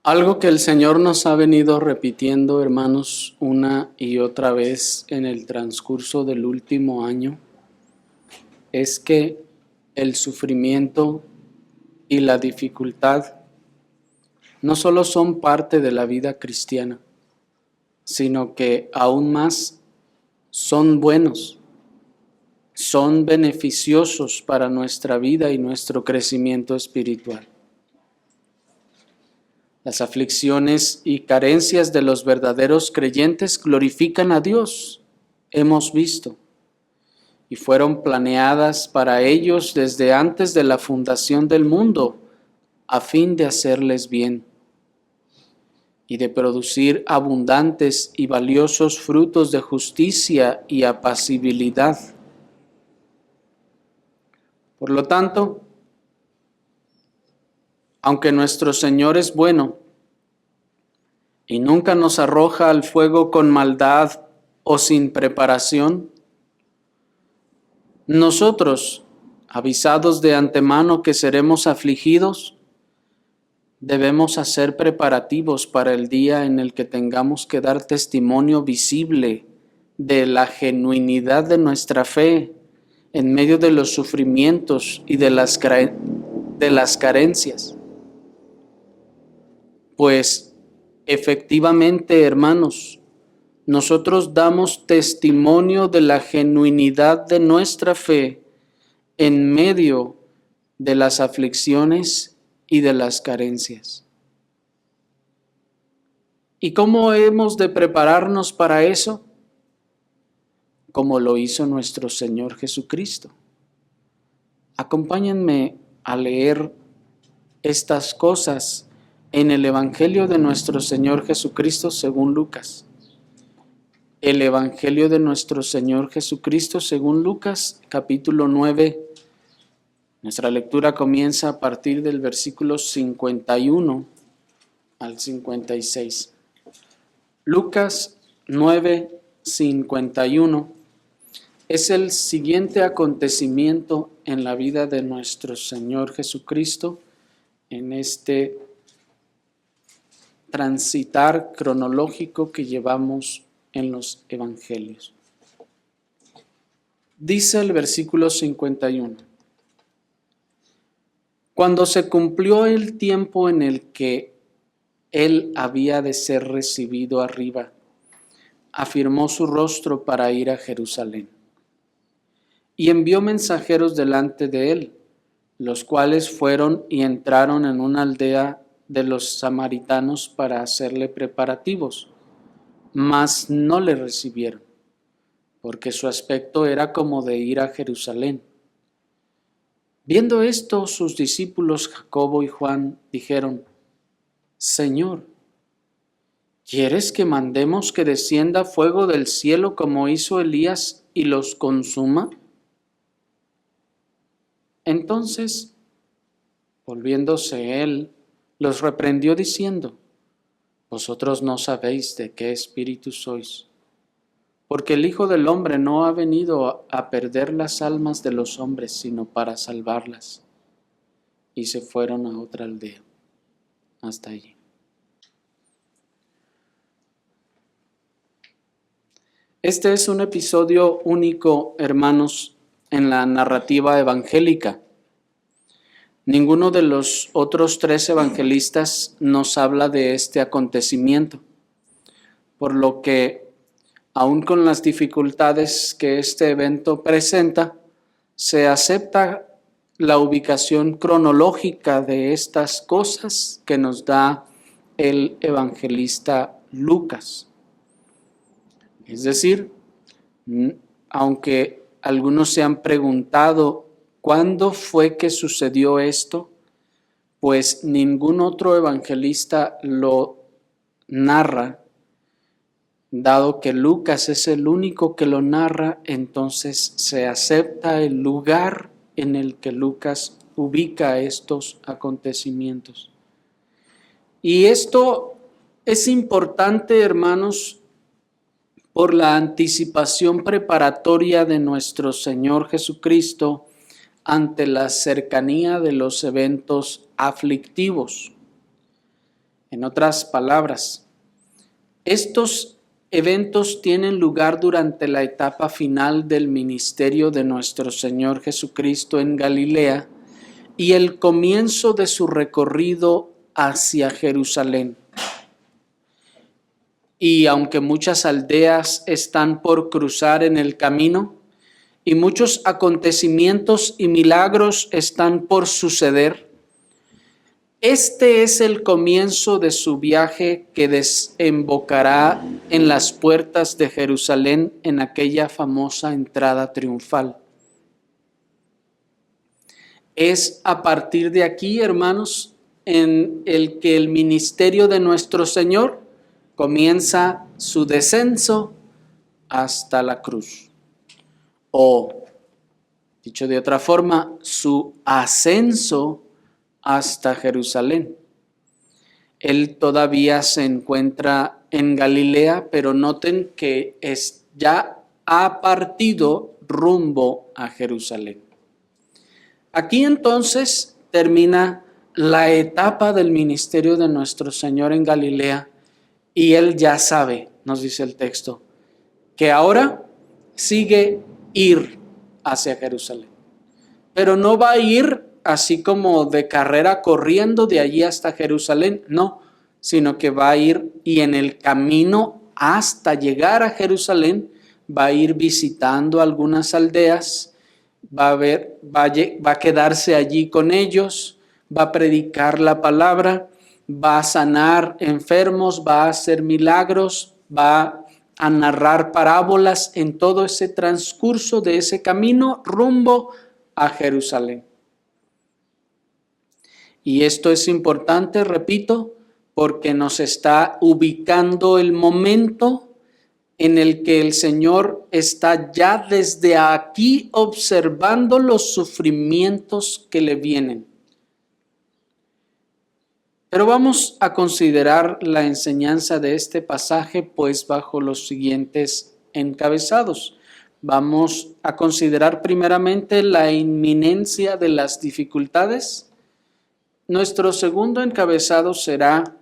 Algo que el Señor nos ha venido repitiendo, hermanos, una y otra vez en el transcurso del último año, es que el sufrimiento y la dificultad no solo son parte de la vida cristiana, sino que aún más son buenos, son beneficiosos para nuestra vida y nuestro crecimiento espiritual. Las aflicciones y carencias de los verdaderos creyentes glorifican a Dios, hemos visto, y fueron planeadas para ellos desde antes de la fundación del mundo, a fin de hacerles bien y de producir abundantes y valiosos frutos de justicia y apacibilidad. Por lo tanto, aunque nuestro Señor es bueno y nunca nos arroja al fuego con maldad o sin preparación, nosotros, avisados de antemano que seremos afligidos, debemos hacer preparativos para el día en el que tengamos que dar testimonio visible de la genuinidad de nuestra fe en medio de los sufrimientos y de las carencias. Pues efectivamente, hermanos, nosotros damos testimonio de la genuinidad de nuestra fe en medio de las aflicciones y de las carencias. ¿Y cómo hemos de prepararnos para eso? Como lo hizo nuestro Señor Jesucristo. Acompáñenme a leer estas cosas en el Evangelio de nuestro Señor Jesucristo según Lucas. El Evangelio de nuestro Señor Jesucristo según Lucas, capítulo 9. Nuestra lectura comienza a partir del versículo 51 al 56. Lucas 9, 51 es el siguiente acontecimiento en la vida de nuestro Señor Jesucristo en este transitar cronológico que llevamos en los evangelios. Dice el versículo 51: Cuando se cumplió el tiempo en el que él había de ser recibido arriba, afirmó su rostro para ir a Jerusalén, y envió mensajeros delante de él, los cuales fueron y entraron en una aldea de los samaritanos para hacerle preparativos, mas no le recibieron, porque su aspecto era como de ir a Jerusalén. Viendo esto, sus discípulos Jacobo y Juan dijeron: Señor, ¿quieres que mandemos que descienda fuego del cielo como hizo Elías y los consuma? Entonces, volviéndose él, los reprendió diciendo: Vosotros no sabéis de qué espíritu sois, porque el Hijo del Hombre no ha venido a perder las almas de los hombres, sino para salvarlas. Y se fueron a otra aldea. Hasta allí. Este es un episodio único, hermanos, en la narrativa evangélica. Ninguno de los otros 3 evangelistas nos habla de este acontecimiento, por lo que, aun con las dificultades que este evento presenta, se acepta la ubicación cronológica de estas cosas que nos da el evangelista Lucas. Es decir, aunque algunos se han preguntado ¿cuándo fue que sucedió esto? Pues ningún otro evangelista lo narra. Dado que Lucas es el único que lo narra, entonces se acepta el lugar en el que Lucas ubica estos acontecimientos. Y esto es importante, hermanos, por la anticipación preparatoria de nuestro Señor Jesucristo ante la cercanía de los eventos aflictivos. En otras palabras, estos eventos tienen lugar durante la etapa final del ministerio de nuestro Señor Jesucristo en Galilea y el comienzo de su recorrido hacia Jerusalén. Y aunque muchas aldeas están por cruzar en el camino y muchos acontecimientos y milagros están por suceder, este es el comienzo de su viaje que desembocará en las puertas de Jerusalén en aquella famosa entrada triunfal. Es a partir de aquí, hermanos, en el que el ministerio de nuestro Señor comienza su descenso hasta la cruz. O, dicho de otra forma, su ascenso hasta Jerusalén. Él todavía se encuentra en Galilea, pero noten que ya ha partido rumbo a Jerusalén. Aquí entonces termina la etapa del ministerio de nuestro Señor en Galilea y Él ya sabe, nos dice el texto, que ahora sigue ir hacia Jerusalén. Pero no va a ir así como de carrera corriendo de allí hasta Jerusalén, no, sino que va a ir y en el camino hasta llegar a Jerusalén va a ir visitando algunas aldeas, va a quedarse allí con ellos, va a predicar la palabra, va a sanar enfermos, va a hacer milagros, va a narrar parábolas en todo ese transcurso de ese camino rumbo a Jerusalén. Y esto es importante, repito, porque nos está ubicando el momento en el que el Señor está ya desde aquí observando los sufrimientos que le vienen. Pero vamos a considerar la enseñanza de este pasaje pues bajo los siguientes encabezados. Vamos a considerar primeramente la inminencia de las dificultades. Nuestro segundo encabezado será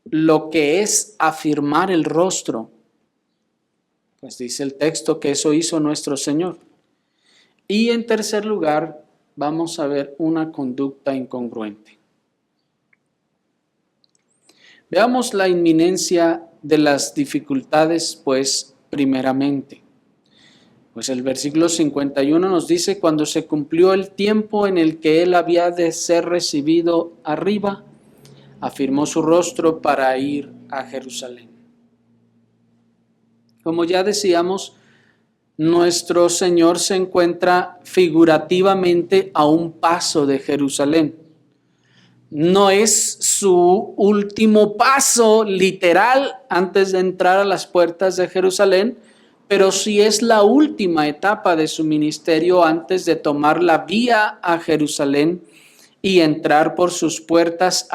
lo que es afirmar el rostro. Pues dice el texto que eso hizo nuestro Señor. Y en tercer lugar, vamos a ver una conducta incongruente. Veamos la inminencia de las dificultades, pues primeramente. Pues el versículo 51 nos dice, cuando se cumplió el tiempo en el que él había de ser recibido arriba, afirmó su rostro para ir a Jerusalén. Como ya decíamos, nuestro Señor se encuentra figurativamente a un paso de Jerusalén. No es su último paso literal antes de entrar a las puertas de Jerusalén, pero sí es la última etapa de su ministerio antes de tomar la vía a Jerusalén y entrar por sus puertas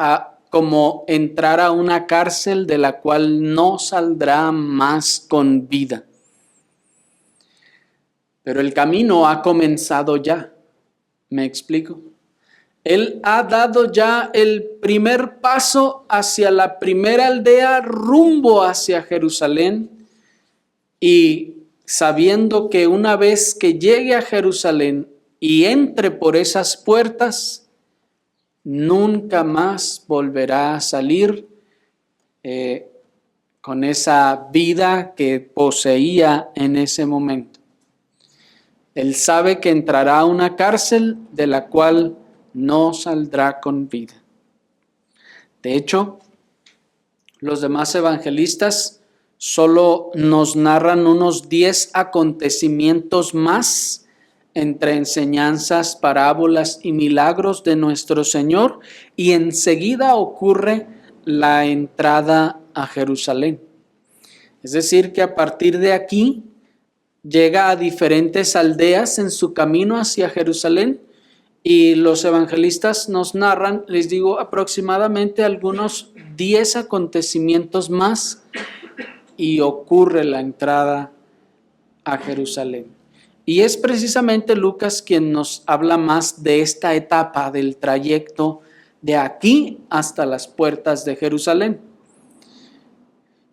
como entrar a una cárcel de la cual no saldrá más con vida. Pero el camino ha comenzado ya. ¿Me explico? Él ha dado ya el primer paso hacia la primera aldea rumbo hacia Jerusalén. Y sabiendo que una vez que llegue a Jerusalén y entre por esas puertas, nunca más volverá a salir con esa vida que poseía en ese momento. Él sabe que entrará a una cárcel de la cual no saldrá con vida. De hecho, los demás evangelistas solo nos narran unos 10 acontecimientos más entre enseñanzas, parábolas y milagros de nuestro Señor, y enseguida ocurre la entrada a Jerusalén. Es decir, que a partir de aquí llega a diferentes aldeas en su camino hacia Jerusalén, y los evangelistas nos narran, les digo, aproximadamente algunos 10 acontecimientos más, y ocurre la entrada a Jerusalén. Y es precisamente Lucas quien nos habla más de esta etapa del trayecto de aquí hasta las puertas de Jerusalén.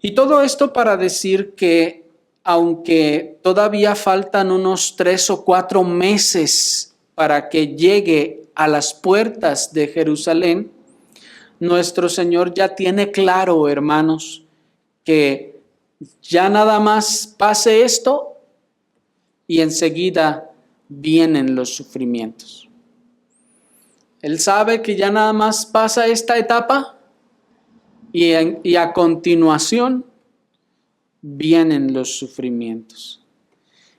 Y todo esto para decir que aunque todavía faltan unos 3 o 4 meses para que llegue a las puertas de Jerusalén, nuestro Señor ya tiene claro, hermanos, que ya nada más pase esto y enseguida vienen los sufrimientos. Él sabe que ya nada más pasa esta etapa y a continuación vienen los sufrimientos.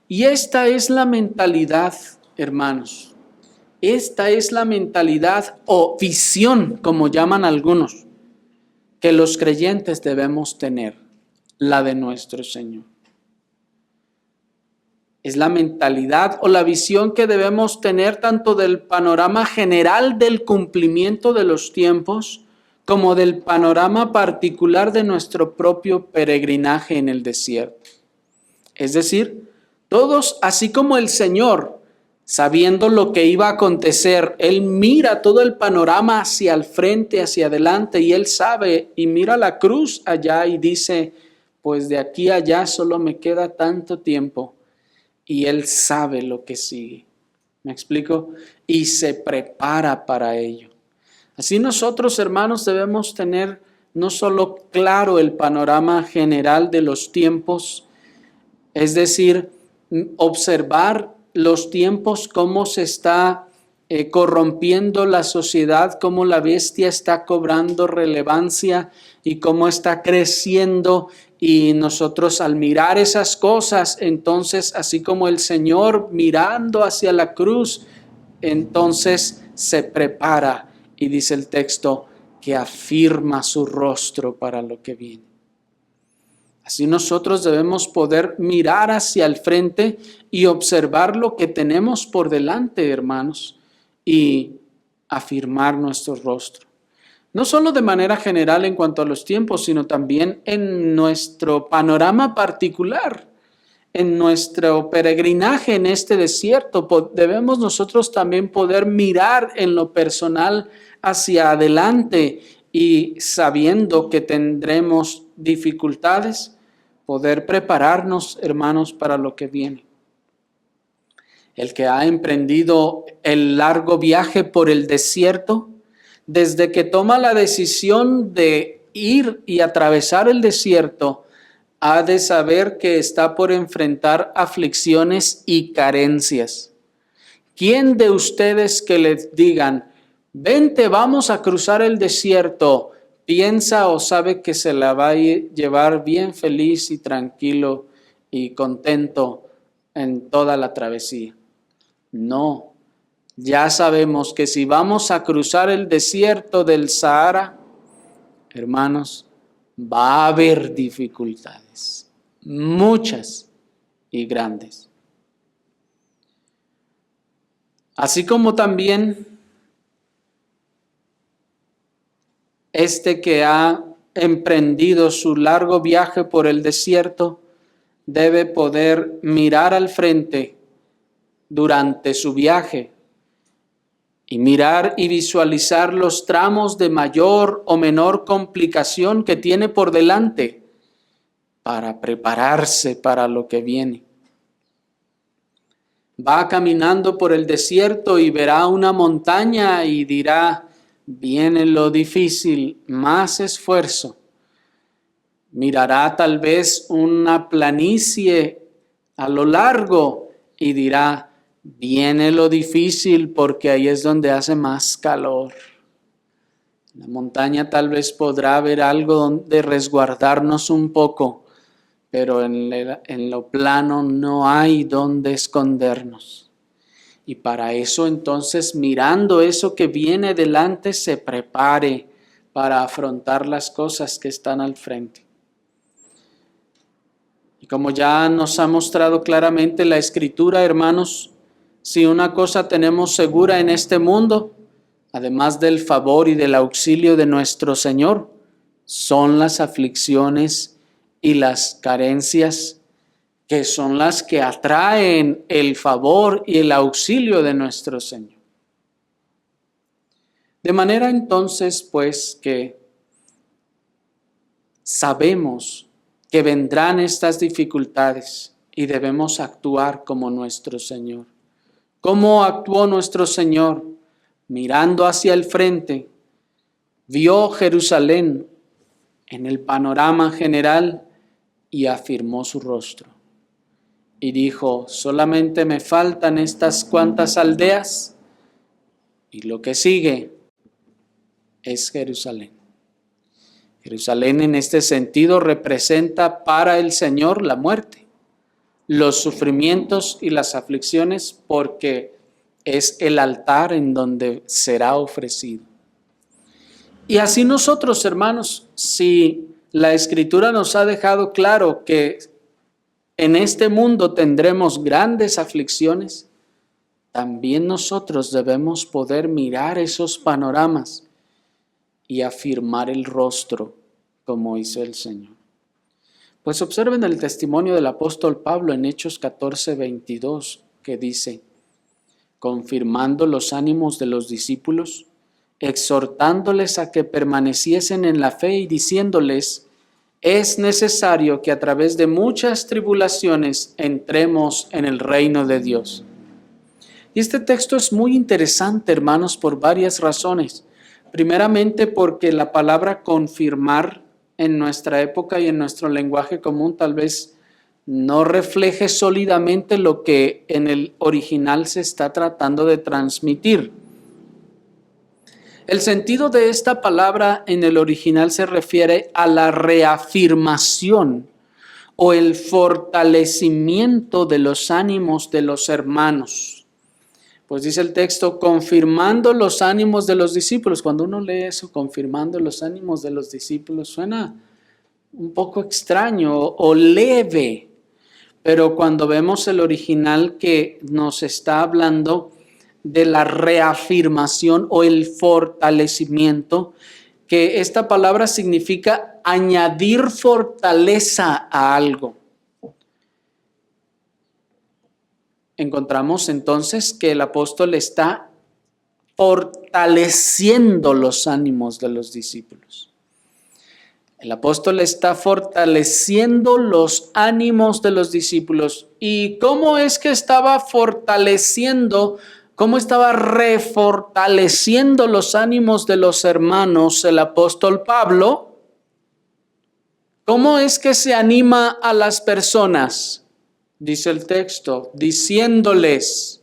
Y esta es la mentalidad, hermanos. Esta es la mentalidad o visión, como llaman algunos, que los creyentes debemos tener, la de nuestro Señor. Es la mentalidad o la visión que debemos tener tanto del panorama general del cumplimiento de los tiempos, como del panorama particular de nuestro propio peregrinaje en el desierto. Es decir, todos, así como el Señor, sabiendo lo que iba a acontecer, Él mira todo el panorama hacia el frente, hacia adelante, y Él sabe y mira la cruz allá y dice, pues de aquí a allá solo me queda tanto tiempo, y Él sabe lo que sigue. ¿Me explico? Y se prepara para ello. Así nosotros, hermanos, debemos tener no solo claro el panorama general de los tiempos, es decir, observar los tiempos, cómo se está corrompiendo la sociedad, cómo la bestia está cobrando relevancia y cómo está creciendo. Y nosotros al mirar esas cosas, entonces, así como el Señor mirando hacia la cruz, entonces se prepara. Y dice el texto que afirma su rostro para lo que viene. Así nosotros debemos poder mirar hacia el frente y observar lo que tenemos por delante, hermanos, y afirmar nuestro rostro. No solo de manera general en cuanto a los tiempos, sino también en nuestro panorama particular, en nuestro peregrinaje en este desierto. Debemos nosotros también poder mirar en lo personal hacia adelante y sabiendo que tendremos dificultades, poder prepararnos, hermanos, para lo que viene. El que ha emprendido el largo viaje por el desierto, desde que toma la decisión de ir y atravesar el desierto, ha de saber que está por enfrentar aflicciones y carencias. ¿Quién de ustedes que les digan, vente, vamos a cruzar el desierto, piensa o sabe que se la va a llevar bien feliz y tranquilo y contento en toda la travesía? No, ya sabemos que si vamos a cruzar el desierto del Sahara, hermanos, va a haber dificultades, muchas y grandes. Así como también este que ha emprendido su largo viaje por el desierto debe poder mirar al frente durante su viaje y mirar y visualizar los tramos de mayor o menor complicación que tiene por delante para prepararse para lo que viene. Va caminando por el desierto y verá una montaña y dirá, viene lo difícil, más esfuerzo. Mirará tal vez una planicie a lo largo y dirá, viene lo difícil porque ahí es donde hace más calor. La montaña tal vez podrá haber algo donde resguardarnos un poco, pero en lo plano no hay donde escondernos. Y para eso entonces, mirando eso que viene delante, se prepare para afrontar las cosas que están al frente. Y como ya nos ha mostrado claramente la Escritura, hermanos, si una cosa tenemos segura en este mundo, además del favor y del auxilio de nuestro Señor, son las aflicciones y las carencias, que son las que atraen el favor y el auxilio de nuestro Señor. De manera entonces, pues, que sabemos que vendrán estas dificultades y debemos actuar como nuestro Señor. ¿Cómo actuó nuestro Señor? Mirando hacia el frente, vio Jerusalén en el panorama general y afirmó su rostro. Y dijo, solamente me faltan estas cuantas aldeas y lo que sigue es Jerusalén. Jerusalén en este sentido representa para el Señor la muerte, los sufrimientos y las aflicciones, porque es el altar en donde será ofrecido. Y así nosotros, hermanos, si la Escritura nos ha dejado claro que en este mundo tendremos grandes aflicciones, también nosotros debemos poder mirar esos panoramas y afirmar el rostro como hizo el Señor. Pues observen el testimonio del apóstol Pablo en Hechos 14:22, que dice, confirmando los ánimos de los discípulos, exhortándoles a que permaneciesen en la fe y diciéndoles, es necesario que a través de muchas tribulaciones entremos en el reino de Dios. Y este texto es muy interesante, hermanos, por varias razones. Primeramente porque la palabra confirmar en nuestra época y en nuestro lenguaje común tal vez no refleje sólidamente lo que en el original se está tratando de transmitir. El sentido de esta palabra en el original se refiere a la reafirmación o el fortalecimiento de los ánimos de los hermanos. Pues dice el texto, confirmando los ánimos de los discípulos. Cuando uno lee eso, confirmando los ánimos de los discípulos, suena un poco extraño o leve. Pero cuando vemos el original que nos está hablando de la reafirmación o el fortalecimiento, que esta palabra significa añadir fortaleza a algo. Encontramos entonces que el apóstol está fortaleciendo los ánimos de los discípulos. El apóstol está fortaleciendo los ánimos de los discípulos. ¿Y cómo es que estaba fortaleciendo? ¿Cómo estaba refortaleciendo los ánimos de los hermanos el apóstol Pablo? ¿Cómo es que se anima a las personas? Dice el texto, diciéndoles,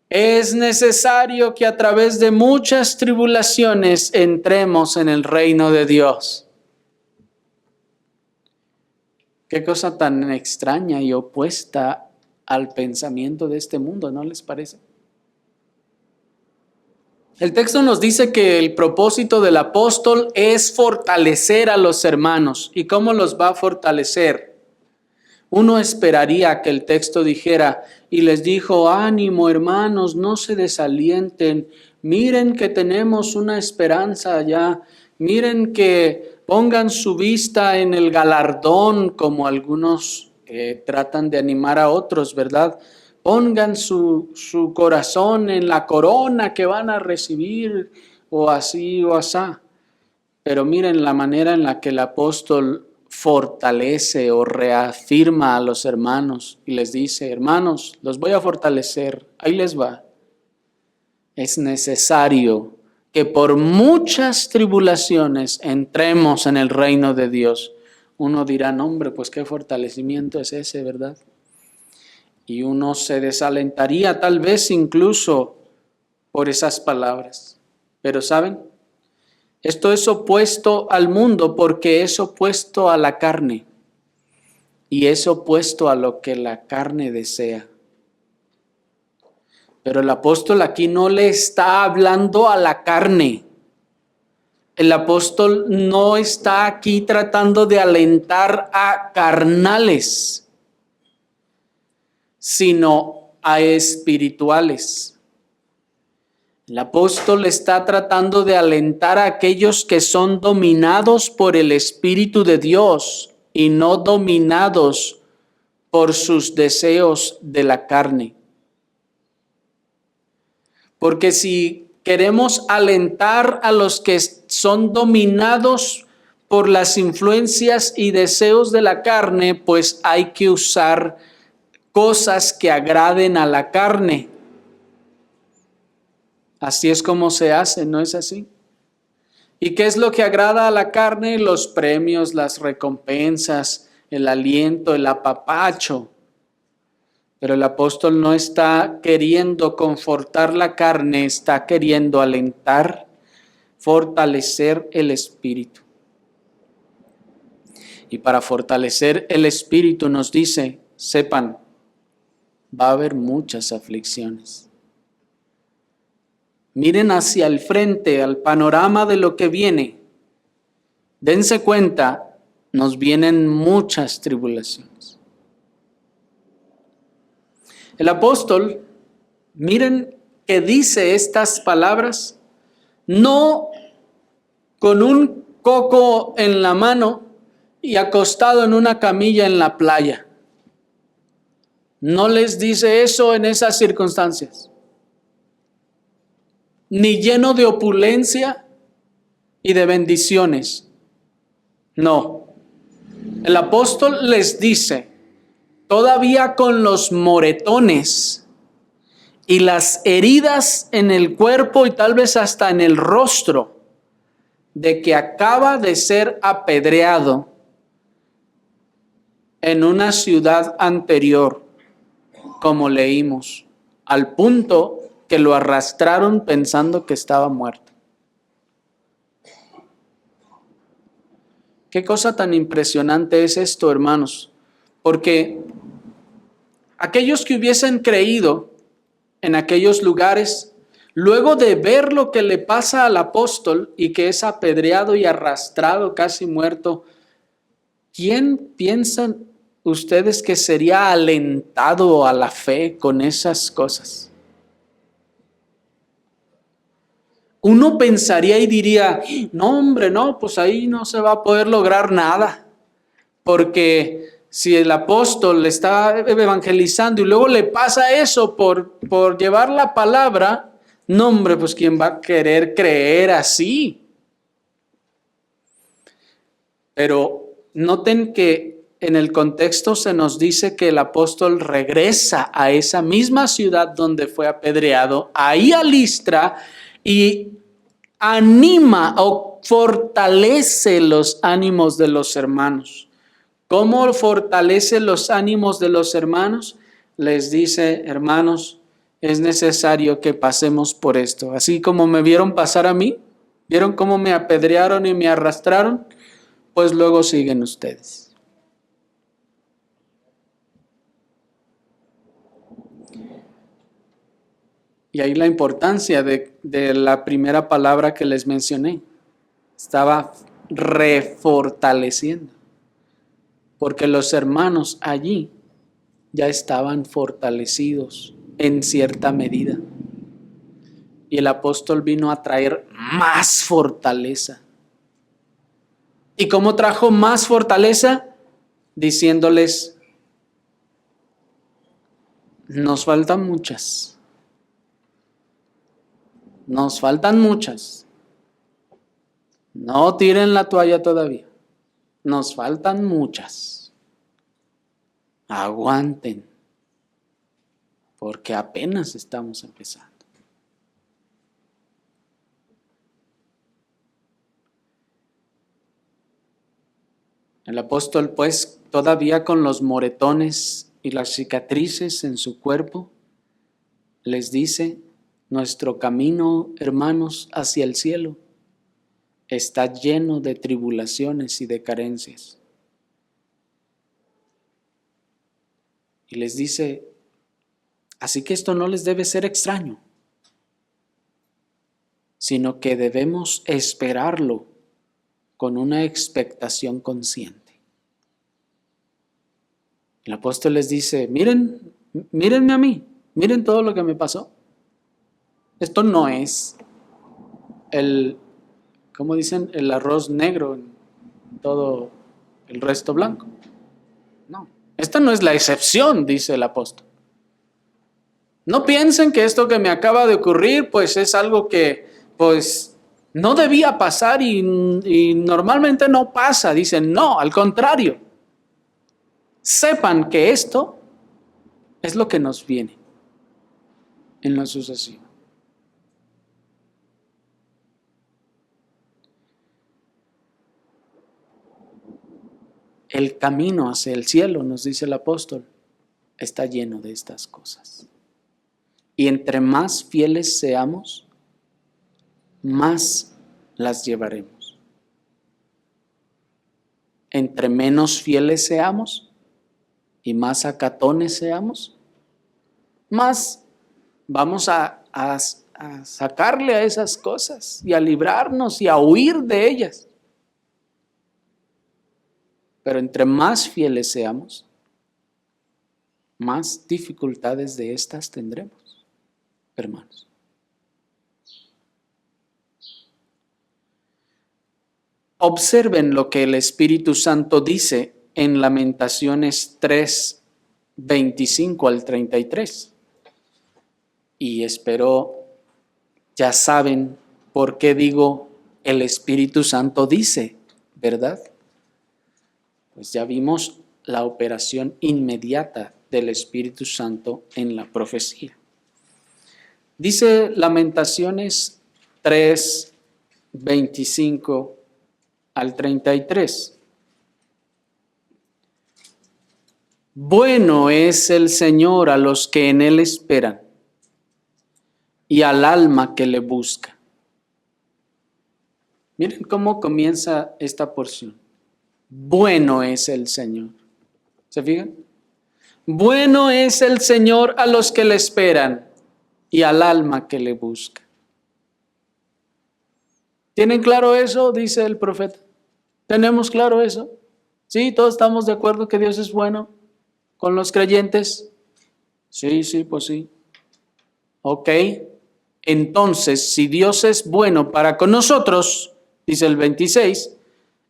es necesario que a través de muchas tribulaciones entremos en el reino de Dios. Qué cosa tan extraña y opuesta al pensamiento de este mundo, ¿no les parece? El texto nos dice que el propósito del apóstol es fortalecer a los hermanos. ¿Y cómo los va a fortalecer? Uno esperaría que el texto dijera, y les dijo, ánimo hermanos, no se desalienten, miren que tenemos una esperanza allá, miren que pongan su vista en el galardón, como algunos tratan de animar a otros, ¿verdad? Pongan su corazón en la corona que van a recibir, o así o asá. Pero miren la manera en la que el apóstol fortalece o reafirma a los hermanos y les dice, hermanos, los voy a fortalecer, ahí les va. Es necesario que por muchas tribulaciones entremos en el reino de Dios. Uno dirá, no, hombre, pues qué fortalecimiento es ese, ¿verdad? Y uno se desalentaría tal vez incluso por esas palabras. Pero ¿saben? Esto es opuesto al mundo porque es opuesto a la carne y es opuesto a lo que la carne desea. Pero el apóstol aquí no le está hablando a la carne. El apóstol no está aquí tratando de alentar a carnales, sino a espirituales. El apóstol está tratando de alentar a aquellos que son dominados por el Espíritu de Dios y no dominados por sus deseos de la carne. Porque si queremos alentar a los que son dominados por las influencias y deseos de la carne, pues hay que usar cosas que agraden a la carne. Así es como se hace, ¿no es así? ¿Y qué es lo que agrada a la carne? Los premios, las recompensas, el aliento, el apapacho. Pero el apóstol no está queriendo confortar la carne, está queriendo alentar, fortalecer el espíritu. Y para fortalecer el espíritu nos dice, sepan, va a haber muchas aflicciones. Miren hacia el frente, al panorama de lo que viene. Dense cuenta, nos vienen muchas tribulaciones. El apóstol, miren que dice estas palabras, no con un coco en la mano y acostado en una camilla en la playa. No les dice eso en esas circunstancias. Ni lleno de opulencia y de bendiciones. No. El apóstol les dice, todavía con los moretones y las heridas en el cuerpo y tal vez hasta en el rostro, de que acaba de ser apedreado en una ciudad anterior, como leímos, al punto que lo arrastraron pensando que estaba muerto. Qué cosa tan impresionante es esto, hermanos, porque aquellos que hubiesen creído en aquellos lugares, luego de ver lo que le pasa al apóstol y que es apedreado y arrastrado, casi muerto, ¿quién piensan ustedes que sería alentado a la fe con esas cosas? Uno pensaría y diría, no hombre, no, pues ahí no se va a poder lograr nada, porque si el apóstol le está evangelizando y luego le pasa eso por llevar la palabra, no hombre, pues ¿quién va a querer creer así? Pero noten que en el contexto se nos dice que el apóstol regresa a esa misma ciudad donde fue apedreado, ahí a Listra, y anima o fortalece los ánimos de los hermanos. ¿Cómo fortalece los ánimos de los hermanos? Les dice, hermanos, es necesario que pasemos por esto. Así como me vieron pasar a mí, ¿vieron cómo me apedrearon y me arrastraron? Pues luego siguen ustedes. Y ahí la importancia de la primera palabra que les mencioné. Estaba refortaleciendo. Porque los hermanos allí ya estaban fortalecidos en cierta medida. Y el apóstol vino a traer más fortaleza. ¿Y cómo trajo más fortaleza? Diciéndoles, nos faltan muchas. Nos faltan muchas. No tiren la toalla todavía. Nos faltan muchas. Aguanten. Porque apenas estamos empezando. El apóstol, pues, todavía con los moretones y las cicatrices en su cuerpo, les dice, nuestro camino, hermanos, hacia el cielo está lleno de tribulaciones y de carencias. Y les dice, así que esto no les debe ser extraño, sino que debemos esperarlo con una expectación consciente. El apóstol les dice, mírenme a mí, miren todo lo que me pasó. Esto no es ¿cómo dicen? El arroz negro en todo el resto blanco. No, esta no es la excepción, dice el apóstol. No piensen que esto que me acaba de ocurrir, pues es algo que, pues, no debía pasar y normalmente no pasa. Dicen, no, al contrario. Sepan que esto es lo que nos viene en lo sucesivo. El camino hacia el cielo, nos dice el apóstol, está lleno de estas cosas. Y entre más fieles seamos, más las llevaremos. Entre menos fieles seamos y más acatones seamos, más vamos a sacarle a esas cosas y a librarnos y a huir de ellas. Pero entre más fieles seamos, más dificultades de estas tendremos, hermanos. Observen lo que el Espíritu Santo dice en Lamentaciones 3, 25 al 33. Y espero ya saben por qué digo el Espíritu Santo dice, ¿verdad? Pues ya vimos la operación inmediata del Espíritu Santo en la profecía. Dice Lamentaciones 3, 25 al 33. Bueno es el Señor a los que en Él esperan y al alma que le busca. Miren cómo comienza esta porción. Bueno es el Señor. ¿Se fijan? Bueno es el Señor a los que le esperan y al alma que le busca. ¿Tienen claro eso? Dice el profeta. ¿Tenemos claro eso? ¿Sí? ¿Todos estamos de acuerdo que Dios es bueno con los creyentes? Sí, pues sí. Ok. Entonces, si Dios es bueno para con nosotros, dice el 26,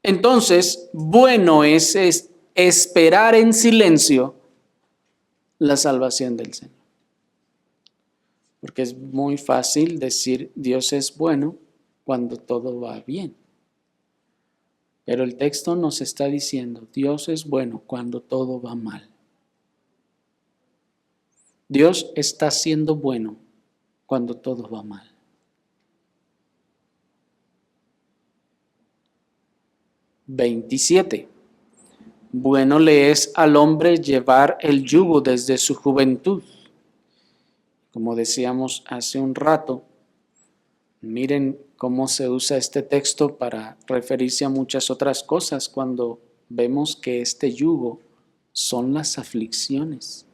entonces bueno es esperar en silencio la salvación del Señor. Porque es muy fácil decir Dios es bueno cuando todo va bien. Pero el texto nos está diciendo Dios es bueno cuando todo va mal. Dios está siendo bueno cuando todo va mal. (27) Bueno le es al hombre llevar el yugo desde su juventud. Como decíamos hace un rato, miren cómo se usa este texto para referirse a muchas otras cosas cuando vemos que este yugo son las aflicciones.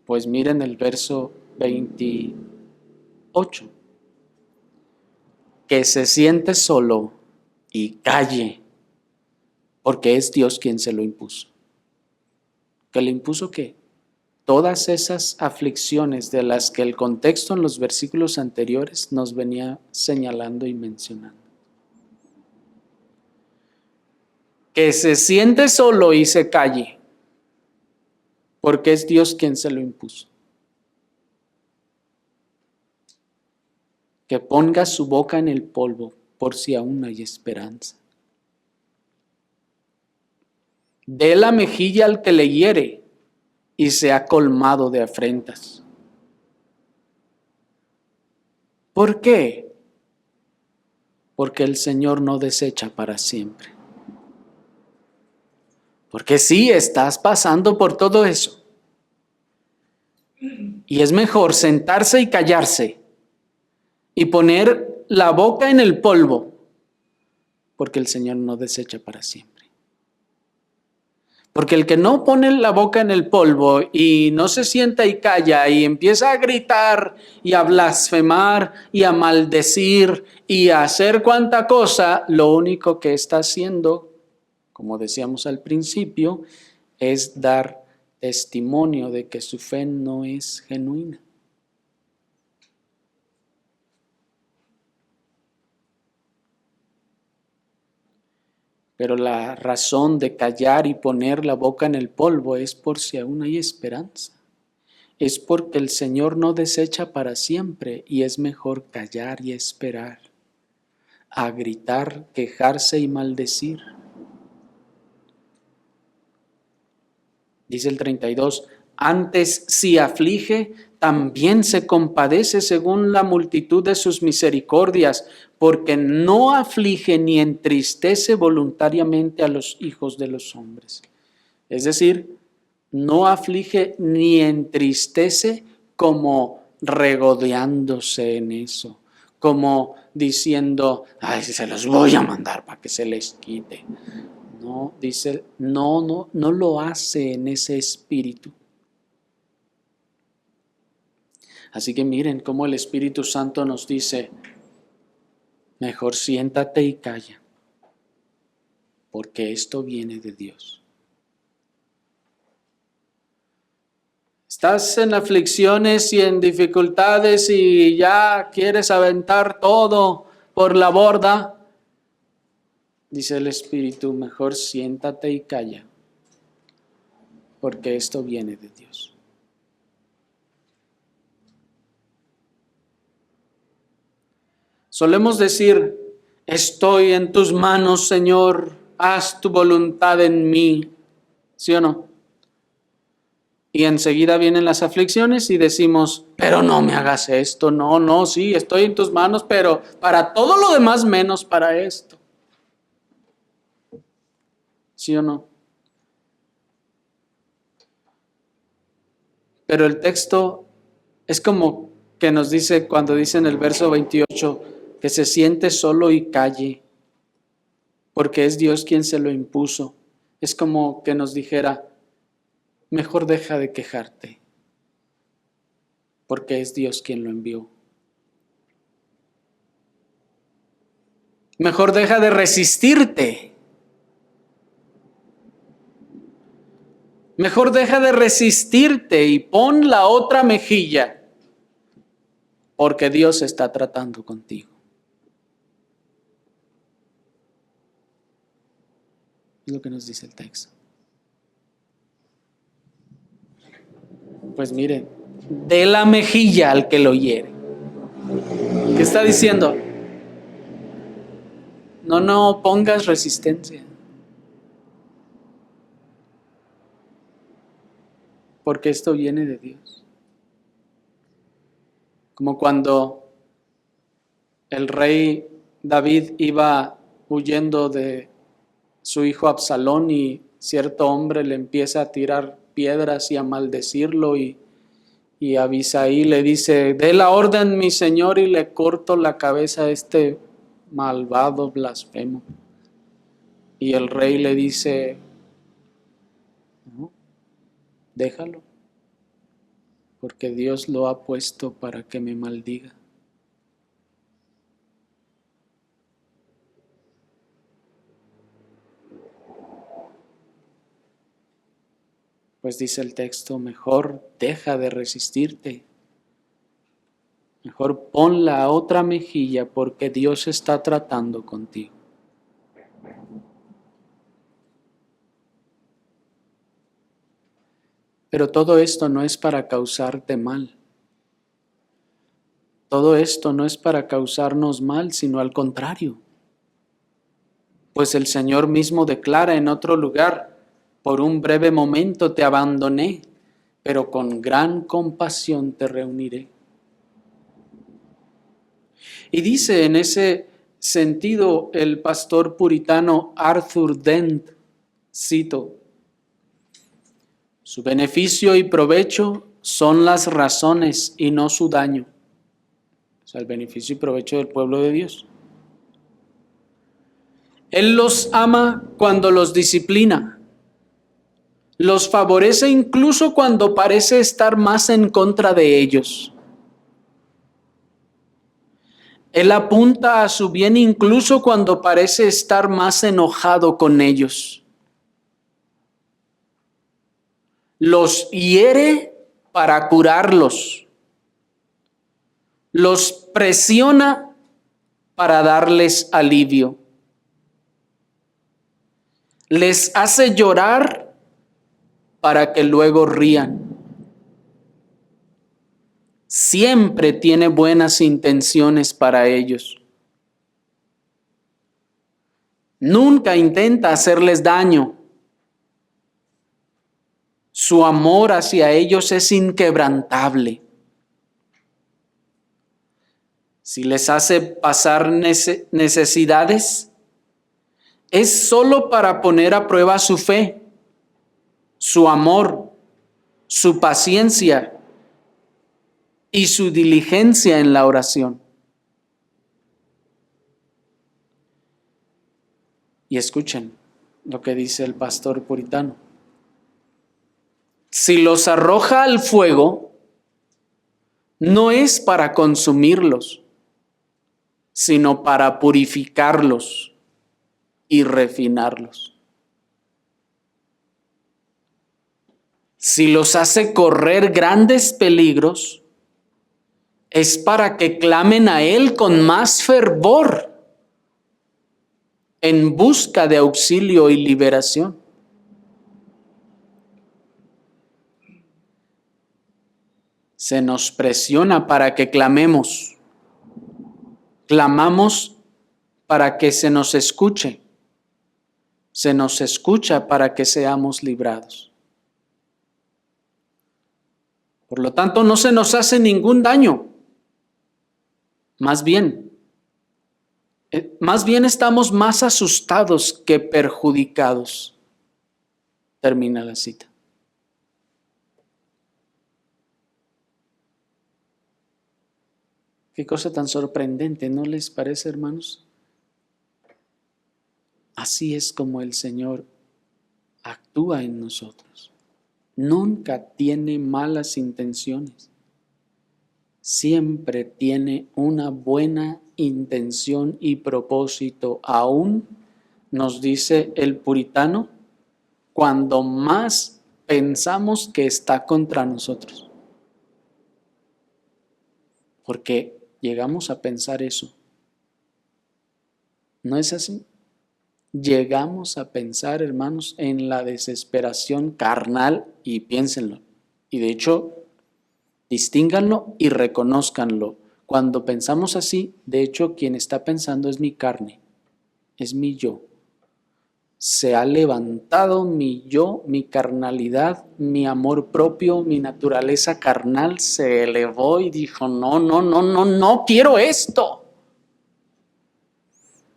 Pues miren el verso 28. Que se siente solo y calle, porque es Dios quien se lo impuso. ¿Que le impuso qué? Todas esas aflicciones de las que el contexto en los versículos anteriores nos venía señalando y mencionando. Que se siente solo y se calle, porque es Dios quien se lo impuso. Que ponga su boca en el polvo por si aún hay esperanza. Dé la mejilla al que le hiere y se ha colmado de afrentas. ¿Por qué? Porque el Señor no desecha para siempre. Porque sí, estás pasando por todo eso. Y es mejor sentarse y callarse y poner la boca en el polvo, porque el Señor no desecha para siempre. Porque el que no pone la boca en el polvo y no se sienta y calla y empieza a gritar y a blasfemar y a maldecir y a hacer cuanta cosa, lo único que está haciendo, como decíamos al principio, es dar testimonio de que su fe no es genuina. Pero la razón de callar y poner la boca en el polvo es por si aún hay esperanza. es porque el Señor no desecha para siempre y es mejor callar y esperar, a gritar, quejarse y maldecir. Dice el 32, antes si aflige, también se compadece según la multitud de sus misericordias, porque no aflige ni entristece voluntariamente a los hijos de los hombres. Es decir, no aflige ni entristece como regodeándose en eso, como diciendo, ay, se los voy a mandar para que se les quite. No, dice, no lo hace en ese espíritu. Así que miren cómo el Espíritu Santo nos dice, mejor siéntate y calla, porque esto viene de Dios. Estás en aflicciones y en dificultades y ya quieres aventar todo por la borda. Dice el Espíritu, mejor siéntate y calla, porque esto viene de Dios. Solemos decir, estoy en tus manos, Señor, haz tu voluntad en mí, ¿sí o no? Y enseguida vienen las aflicciones y decimos, pero no me hagas esto, no, sí, estoy en tus manos, pero para todo lo demás menos para esto. ¿Sí o no? Pero el texto es como que nos dice cuando dice en el verso 28 que se siente solo y calle, porque es Dios quien se lo impuso. Es como que nos dijera, mejor deja de quejarte, porque es Dios quien lo envió. Mejor deja de resistirte. Mejor deja de resistirte y pon la otra mejilla, porque Dios está tratando contigo. Es lo que nos dice el texto. Pues miren, dé la mejilla al que lo hiere. ¿Qué está diciendo? No pongas resistencia. Porque esto viene de Dios. Como cuando el rey David iba huyendo de su hijo Absalón y cierto hombre le empieza a tirar piedras y a maldecirlo y Abisai le dice, dé la orden mi señor y le corto la cabeza a este malvado blasfemo. Y el rey le dice, no, déjalo, porque Dios lo ha puesto para que me maldiga. Pues dice el texto, mejor deja de resistirte. Mejor pon la otra mejilla porque Dios está tratando contigo. Pero todo esto no es para causarte mal. Todo esto no es para causarnos mal, sino al contrario. Pues el Señor mismo declara en otro lugar, por un breve momento te abandoné, pero con gran compasión te reuniré. Y dice en ese sentido el pastor puritano Arthur Dent, cito, su beneficio y provecho son las razones y no su daño. O sea, el beneficio y provecho del pueblo de Dios. Él los ama cuando los disciplina. Los favorece incluso cuando parece estar más en contra de ellos. Él apunta a su bien incluso cuando parece estar más enojado con ellos. Los hiere para curarlos. Los presiona para darles alivio. Les hace llorar para que luego rían. siempre tiene buenas intenciones para ellos. Nunca intenta hacerles daño. Su amor hacia ellos es inquebrantable. Si les hace pasar necesidades, es solo para poner a prueba su fe, su amor, su paciencia y su diligencia en la oración. Y escuchen lo que dice el pastor puritano. Si los arroja al fuego, no es para consumirlos, sino para purificarlos y refinarlos. Si los hace correr grandes peligros, es para que clamen a Él con más fervor en busca de auxilio y liberación. Se nos presiona para que clamemos. Clamamos para que se nos escuche. Se nos escucha para que seamos librados. Por lo tanto, no se nos hace ningún daño. Más bien estamos más asustados que perjudicados. Termina la cita. Qué cosa tan sorprendente, ¿no les parece, hermanos? Así es como el Señor actúa en nosotros. Nunca tiene malas intenciones. Siempre tiene una buena intención y propósito. Aún, nos dice el puritano, cuando más pensamos que está contra nosotros. Porque llegamos a pensar eso. ¿No es así? Llegamos a pensar, hermanos, en la desesperación carnal, y piénsenlo. Y de hecho, distínganlo y reconózcanlo. Cuando pensamos así, de hecho, quien está pensando es mi carne, es mi yo. Se ha levantado mi yo, mi carnalidad, mi amor propio, mi naturaleza carnal se elevó y dijo, no quiero esto.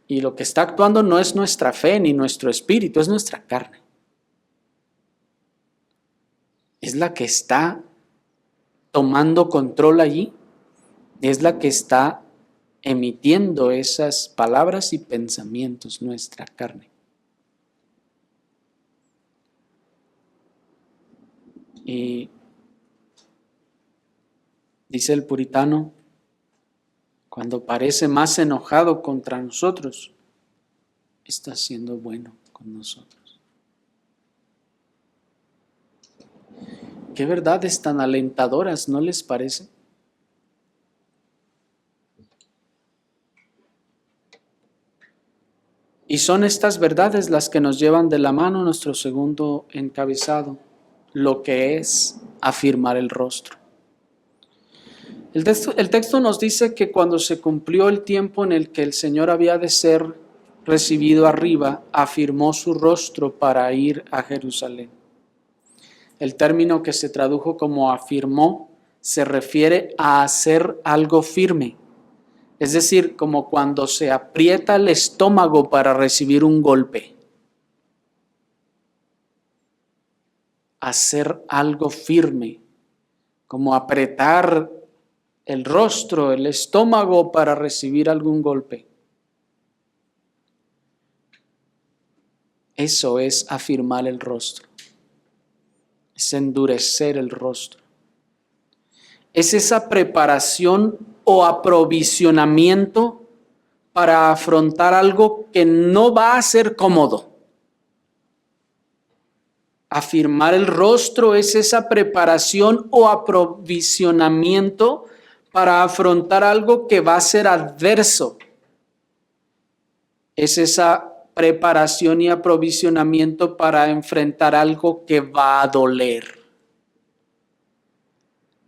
Y lo que está actuando no es nuestra fe ni nuestro espíritu, es nuestra carne. Es la que está tomando control allí, es la que está emitiendo esas palabras y pensamientos, nuestra carne. Y dice el puritano, cuando parece más enojado contra nosotros, está siendo bueno con nosotros. Qué verdades tan alentadoras, ¿no les parece? Y son estas verdades las que nos llevan de la mano nuestro segundo encabezado, lo que es afirmar el rostro. El texto nos dice que cuando se cumplió el tiempo en el que el Señor había de ser recibido arriba, afirmó su rostro para ir a Jerusalén. El término que se tradujo como afirmó se refiere a hacer algo firme. Es decir, como cuando se aprieta el estómago para recibir un golpe. Hacer algo firme, como apretar el rostro, el estómago para recibir algún golpe. Eso es afirmar el rostro. Es endurecer el rostro. Es esa preparación o aprovisionamiento para afrontar algo que no va a ser cómodo. Afirmar el rostro es esa preparación o aprovisionamiento para afrontar algo que va a ser adverso. Es esa preparación y aprovisionamiento para enfrentar algo que va a doler.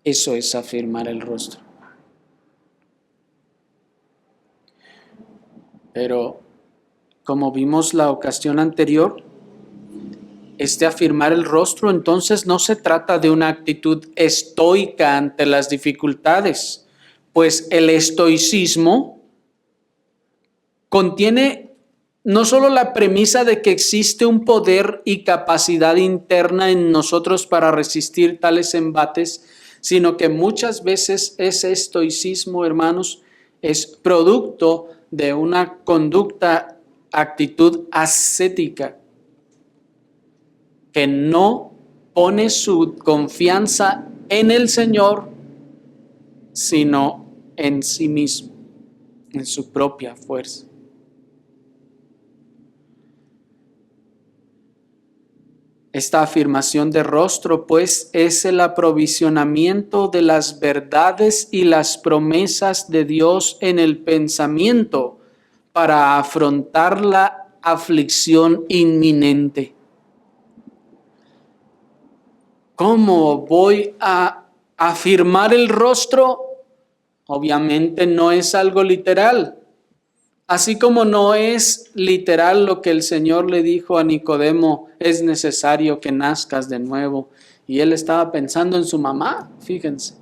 Eso es afirmar el rostro. Pero como vimos la ocasión anterior, afirmar el rostro entonces no se trata de una actitud estoica ante las dificultades, pues el estoicismo contiene no solo la premisa de que existe un poder y capacidad interna en nosotros para resistir tales embates, sino que muchas veces ese estoicismo, hermanos, es producto de una conducta, actitud ascética, que no pone su confianza en el Señor, sino en sí mismo, en su propia fuerza. Esta afirmación de rostro, pues, es el aprovisionamiento de las verdades y las promesas de Dios en el pensamiento para afrontar la aflicción inminente. ¿Cómo voy a afirmar el rostro? Obviamente no es algo literal. Así como no es literal lo que el Señor le dijo a Nicodemo, es necesario que nazcas de nuevo. Y él estaba pensando en su mamá, fíjense.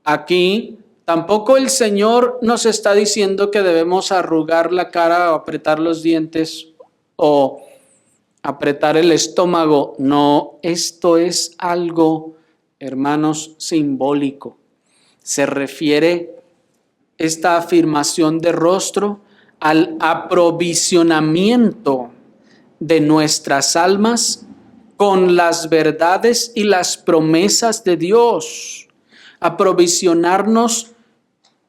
Aquí tampoco el Señor nos está diciendo que debemos arrugar la cara o apretar los dientes o apretar el estómago. No, esto es algo, hermanos, simbólico. Se refiere esta afirmación de rostro al aprovisionamiento de nuestras almas con las verdades y las promesas de Dios. Aprovisionarnos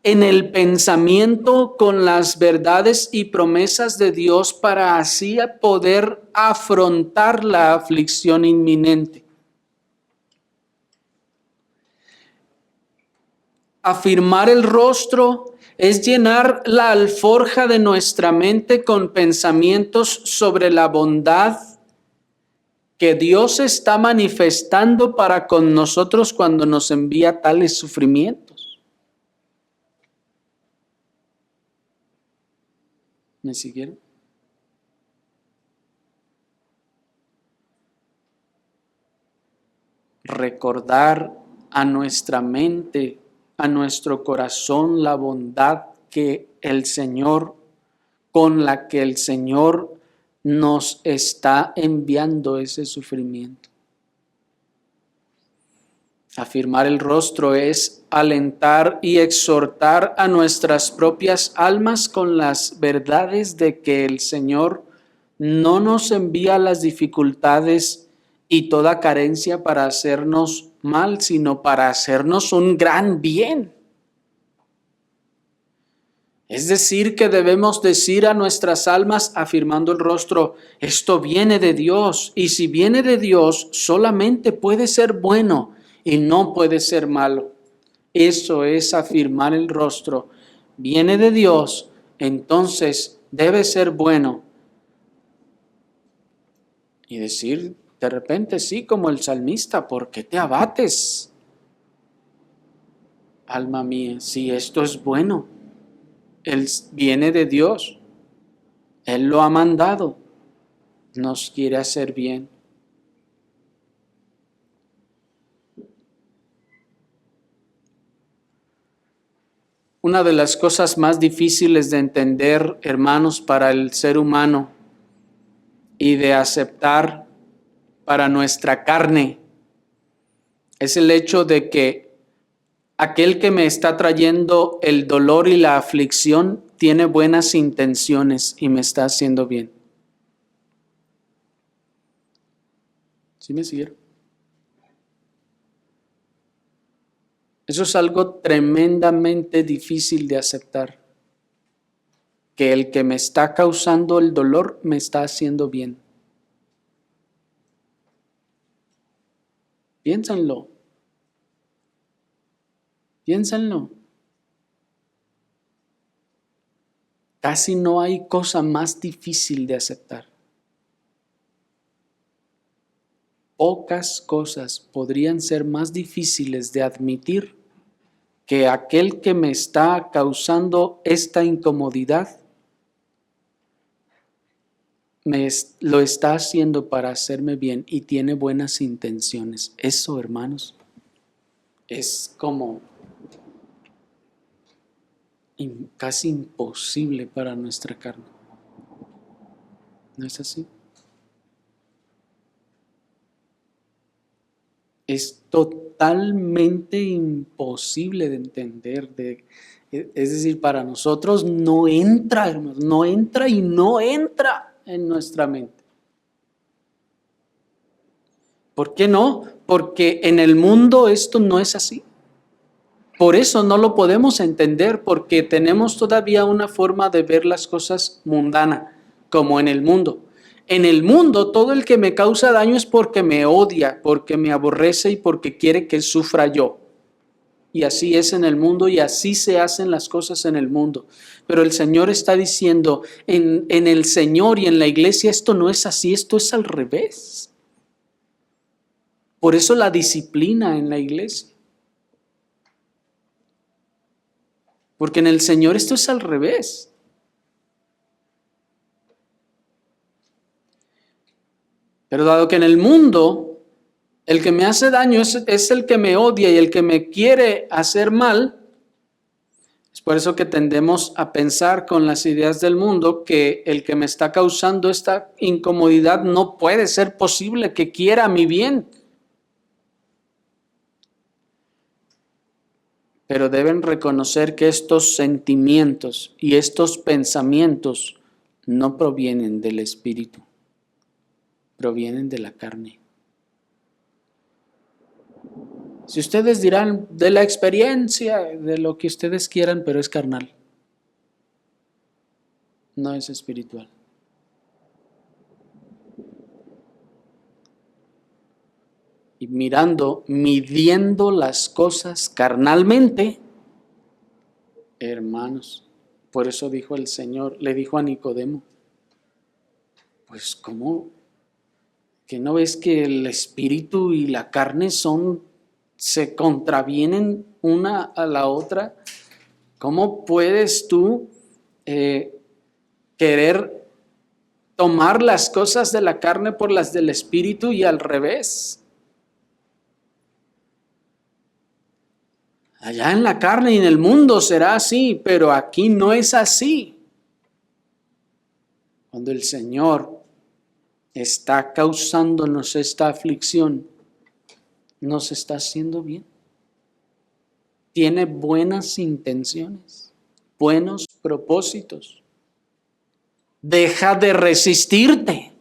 en el pensamiento con las verdades y promesas de Dios para así poder afrontar la aflicción inminente. Afirmar el rostro es llenar la alforja de nuestra mente con pensamientos sobre la bondad que Dios está manifestando para con nosotros cuando nos envía tales sufrimientos. ¿Me siguieron? Recordar a nuestra mente, a nuestro corazón, la bondad que el Señor, con la que el Señor nos está enviando ese sufrimiento. Afirmar el rostro es alentar y exhortar a nuestras propias almas con las verdades de que el Señor no nos envía las dificultades y toda carencia para hacernos mal, sino para hacernos un gran bien. Es decir, que debemos decir a nuestras almas, afirmando el rostro, esto viene de Dios, y si viene de Dios, solamente puede ser bueno y no puede ser malo. Eso es afirmar el rostro. Viene de Dios, entonces debe ser bueno. Y decir de repente, sí, como el salmista, ¿por qué te abates? Alma mía, si esto es bueno. Él viene de Dios, Él lo ha mandado, nos quiere hacer bien. Una de las cosas más difíciles de entender, hermanos, para el ser humano y de aceptar para nuestra carne es el hecho de que aquel que me está trayendo el dolor y la aflicción tiene buenas intenciones y me está haciendo bien. ¿Sí me siguieron? Eso es algo tremendamente difícil de aceptar. Que el que me está causando el dolor me está haciendo bien. Piénsenlo. Piénsenlo. Casi no hay cosa más difícil de aceptar. pocas cosas podrían ser más difíciles de admitir que aquel que me está causando esta incomodidad lo está haciendo para hacerme bien y tiene buenas intenciones. Eso, hermanos, es como casi imposible para nuestra carne. ¿No es así? Es totalmente imposible de entender. Es decir, para nosotros no entra, hermanos, no entra y no entra en nuestra mente. ¿Por qué no? Porque en el mundo esto no es así. Por eso no lo podemos entender, porque tenemos todavía una forma de ver las cosas mundana, como en el mundo. En el mundo, todo el que me causa daño es porque me odia, porque me aborrece y porque quiere que sufra yo. Y así es en el mundo y así se hacen las cosas en el mundo. Pero el Señor está diciendo, en el Señor y en la iglesia esto no es así, esto es al revés. Por eso la disciplina en la iglesia. Porque en el Señor esto es al revés. Pero dado que en el mundo el que me hace daño es el que me odia y el que me quiere hacer mal, es por eso que tendemos a pensar con las ideas del mundo que el que me está causando esta incomodidad no puede ser posible que quiera mi bien. Pero deben reconocer que estos sentimientos y estos pensamientos no provienen del espíritu, provienen de la carne. Si ustedes dirán de la experiencia, de lo que ustedes quieran, pero es carnal, no es espiritual. Y midiendo las cosas carnalmente, hermanos, por eso dijo el Señor, le dijo a Nicodemo, pues ¿cómo? ¿Que no ves que el espíritu y la carne se contravienen una a la otra? ¿Cómo puedes tú querer tomar las cosas de la carne por las del espíritu y al revés? Allá en la carne y en el mundo será así, pero aquí no es así. Cuando el Señor está causándonos esta aflicción, nos está haciendo bien. Tiene buenas intenciones, buenos propósitos. Deja de resistirte,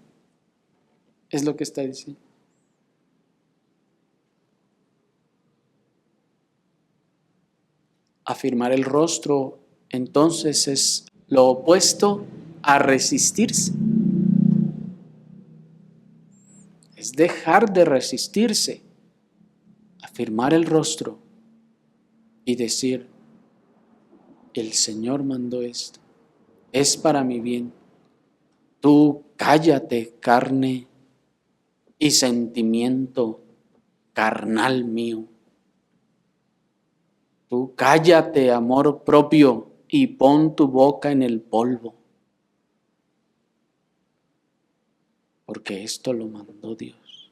es lo que está diciendo. Afirmar el rostro, entonces, es lo opuesto a resistirse. Es dejar de resistirse, afirmar el rostro y decir, el Señor mandó esto, es para mi bien. Tú cállate, carne y sentimiento carnal mío. Tú cállate, amor propio, y pon tu boca en el polvo. Porque esto lo mandó Dios.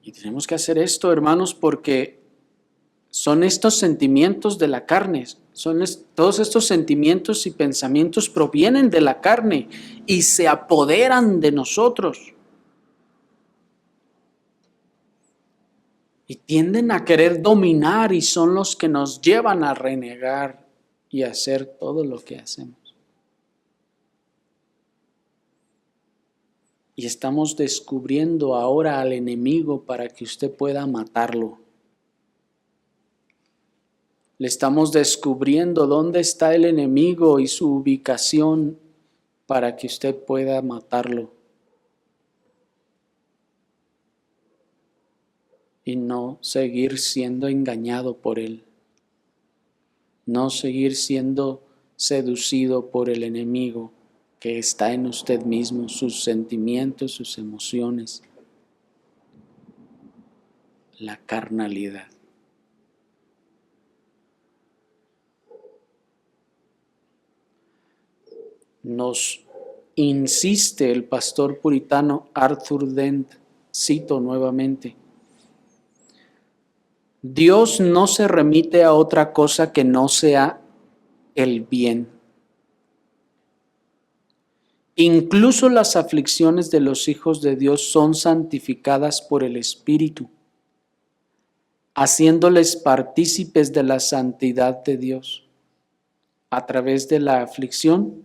Y tenemos que hacer esto, hermanos, porque son estos sentimientos de la carne, todos estos sentimientos y pensamientos provienen de la carne y se apoderan de nosotros. Y tienden a querer dominar y son los que nos llevan a renegar y a hacer todo lo que hacemos. Y estamos descubriendo ahora al enemigo para que usted pueda matarlo. Le estamos descubriendo dónde está el enemigo y su ubicación para que usted pueda matarlo. Y no seguir siendo engañado por él. no seguir siendo seducido por el enemigo que está en usted mismo, sus sentimientos, sus emociones, la carnalidad. Nos insiste el pastor puritano Arthur Dent, cito nuevamente: Dios no se remite a otra cosa que no sea el bien. Incluso las aflicciones de los hijos de Dios son santificadas por el Espíritu, haciéndoles partícipes de la santidad de Dios. A través de la aflicción,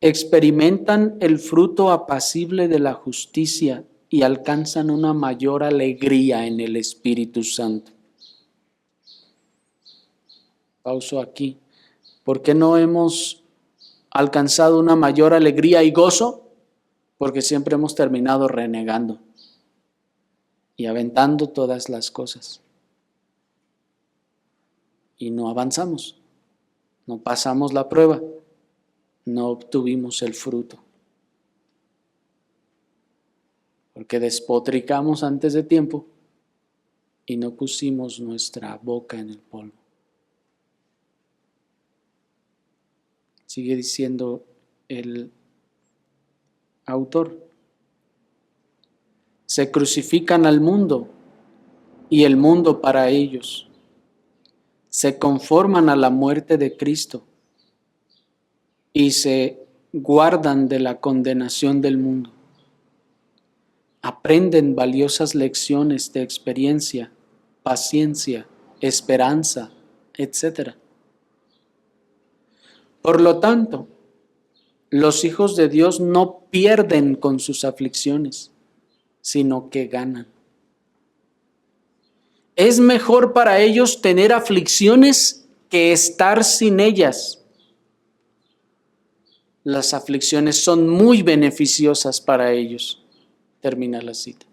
experimentan el fruto apacible de la justicia y alcanzan una mayor alegría en el Espíritu Santo. Pauso aquí. ¿Por qué no hemos alcanzado una mayor alegría y gozo? Porque siempre hemos terminado renegando y aventando todas las cosas. Y no avanzamos, no pasamos la prueba, no obtuvimos el fruto. Porque despotricamos antes de tiempo y no pusimos nuestra boca en el polvo. Sigue diciendo el autor: se crucifican al mundo y el mundo para ellos. Se conforman a la muerte de Cristo y se guardan de la condenación del mundo. Aprenden valiosas lecciones de experiencia, paciencia, esperanza, etc. Por lo tanto, los hijos de Dios no pierden con sus aflicciones, sino que ganan. Es mejor para ellos tener aflicciones que estar sin ellas. Las aflicciones son muy beneficiosas para ellos. Termina la cita.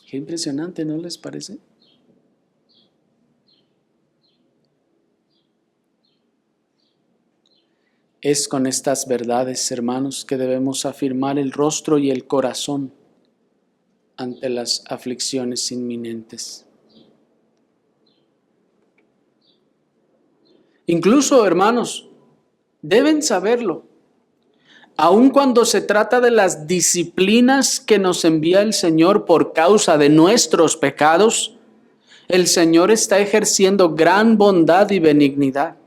Qué impresionante, ¿no les parece? Es con estas verdades, hermanos, que debemos afirmar el rostro y el corazón ante las aflicciones inminentes. Incluso, hermanos, deben saberlo. Aun cuando se trata de las disciplinas que nos envía el Señor por causa de nuestros pecados, el Señor está ejerciendo gran bondad y benignidad.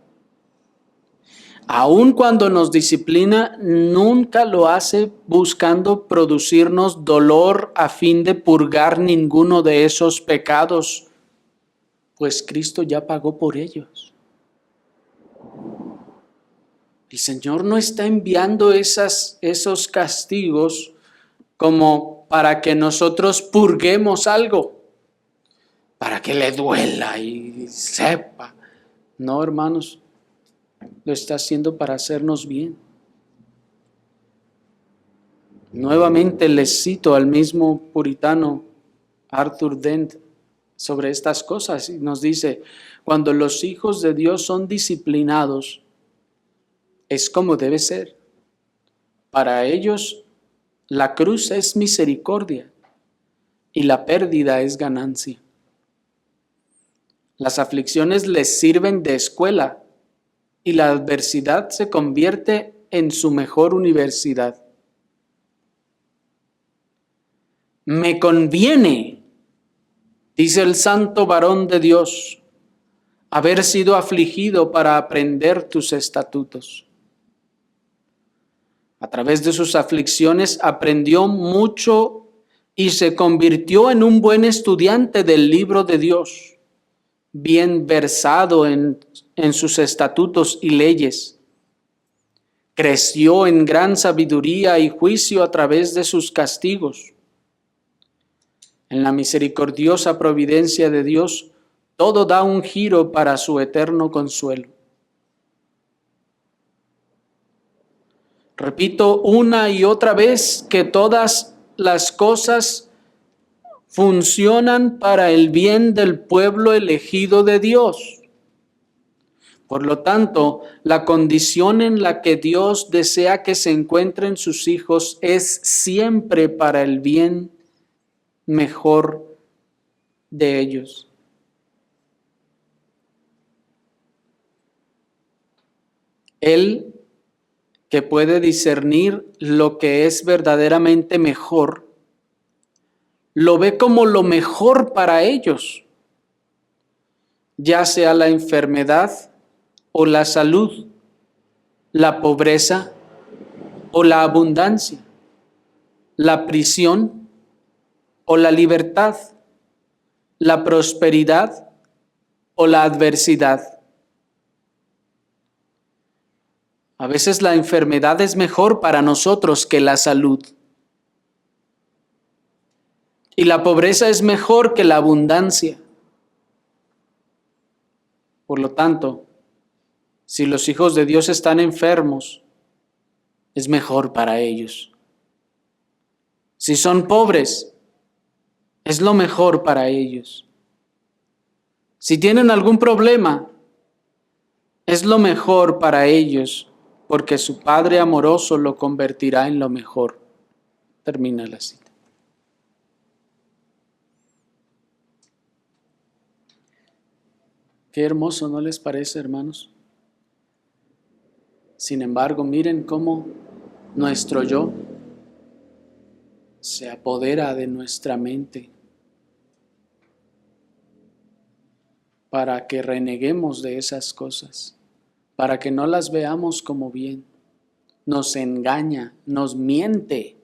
Aun cuando nos disciplina, nunca lo hace buscando producirnos dolor a fin de purgar ninguno de esos pecados, pues Cristo ya pagó por ellos. El Señor no está enviando esos castigos como para que nosotros purguemos algo, para que le duela y sepa. No, hermanos, lo está haciendo para hacernos bien. Nuevamente les cito al mismo puritano Arthur Dent sobre estas cosas y nos dice: cuando los hijos de Dios son disciplinados, es como debe ser. Para ellos, la cruz es misericordia y la pérdida es ganancia. Las aflicciones les sirven de escuela y la adversidad se convierte en su mejor universidad. Me conviene, dice el santo varón de Dios, haber sido afligido para aprender tus estatutos. A través de sus aflicciones aprendió mucho y se convirtió en un buen estudiante del libro de Dios, bien versado en sus estatutos y leyes. Creció en gran sabiduría y juicio a través de sus castigos. En la misericordiosa providencia de Dios, todo da un giro para su eterno consuelo. Repito una y otra vez que todas las cosas funcionan para el bien del pueblo elegido de Dios. Por lo tanto, la condición en la que Dios desea que se encuentren sus hijos es siempre para el bien mejor de ellos. Él, que puede discernir lo que es verdaderamente mejor, lo ve como lo mejor para ellos, ya sea la enfermedad o la salud, la pobreza o la abundancia, la prisión o la libertad, la prosperidad o la adversidad. A veces la enfermedad es mejor para nosotros que la salud. Y la pobreza es mejor que la abundancia. Por lo tanto, si los hijos de Dios están enfermos, es mejor para ellos. Si son pobres, es lo mejor para ellos. Si tienen algún problema, es lo mejor para ellos, porque su Padre amoroso lo convertirá en lo mejor. Termina la cita. Qué hermoso, ¿no les parece, hermanos? Sin embargo, miren cómo nuestro yo se apodera de nuestra mente para que reneguemos de esas cosas, para que no las veamos como bien. Nos engaña, nos miente.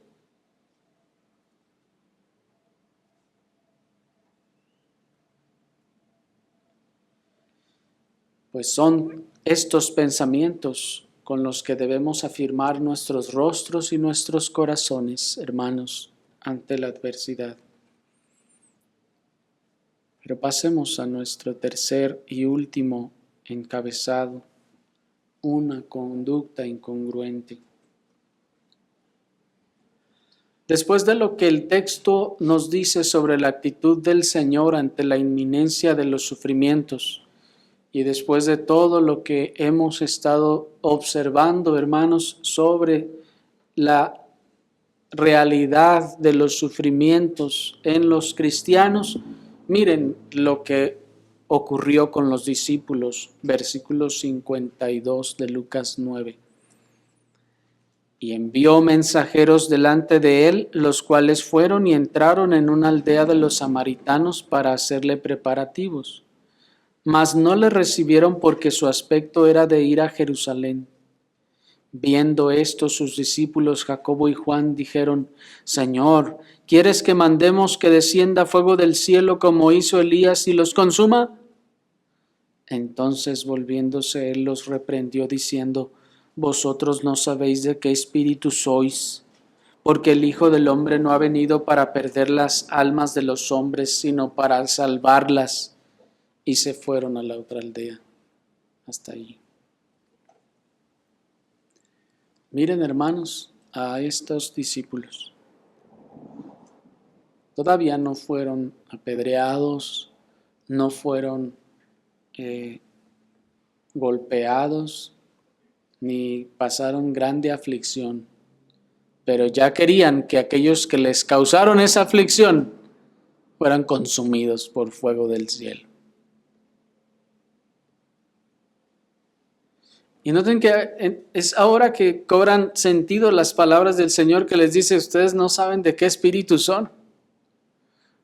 Pues son estos pensamientos con los que debemos afirmar nuestros rostros y nuestros corazones, hermanos, ante la adversidad. Pero pasemos a nuestro tercer y último encabezado, una conducta incongruente. Después de lo que el texto nos dice sobre la actitud del Señor ante la inminencia de los sufrimientos, y después de todo lo que hemos estado observando, hermanos, sobre la realidad de los sufrimientos en los cristianos, miren lo que ocurrió con los discípulos, versículo 52 de Lucas 9. Y envió mensajeros delante de él, los cuales fueron y entraron en una aldea de los samaritanos para hacerle preparativos. Mas no le recibieron porque su aspecto era de ir a Jerusalén. Viendo esto, sus discípulos Jacobo y Juan dijeron: Señor, ¿quieres que mandemos que descienda fuego del cielo como hizo Elías y los consuma? Entonces, volviéndose él, los reprendió diciendo: Vosotros no sabéis de qué espíritu sois, porque el Hijo del Hombre no ha venido para perder las almas de los hombres, sino para salvarlas. Y se fueron a la otra aldea. Hasta allí. Miren, hermanos, a estos discípulos. Todavía no fueron apedreados, no fueron golpeados, ni pasaron grande aflicción, pero ya querían que aquellos que les causaron esa aflicción fueran consumidos por fuego del cielo. Y noten que es ahora que cobran sentido las palabras del Señor que les dice: ustedes no saben de qué espíritu son. O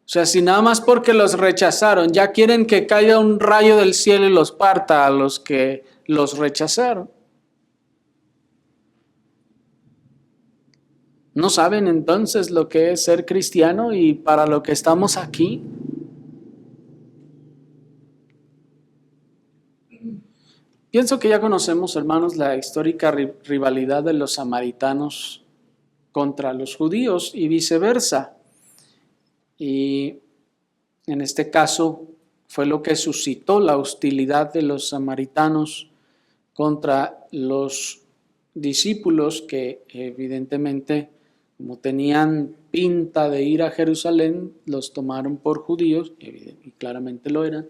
sea, si nada más porque los rechazaron, ya quieren que caiga un rayo del cielo y los parta a los que los rechazaron. ¿No saben entonces lo que es ser cristiano y para lo que estamos aquí? Pienso que ya conocemos, hermanos, la histórica rivalidad de los samaritanos contra los judíos y viceversa. Y en este caso fue lo que suscitó la hostilidad de los samaritanos contra los discípulos que evidentemente, como tenían pinta de ir a Jerusalén, los tomaron por judíos, y claramente lo eran,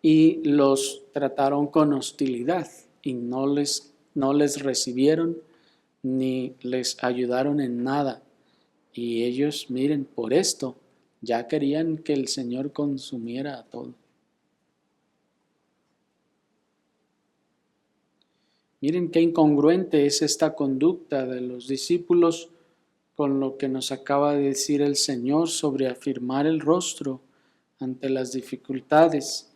y los trataron con hostilidad y no les recibieron ni les ayudaron en nada. Y ellos, miren, por esto ya querían que el Señor consumiera a todo. Miren qué incongruente es esta conducta de los discípulos con lo que nos acaba de decir el Señor sobre afirmar el rostro ante las dificultades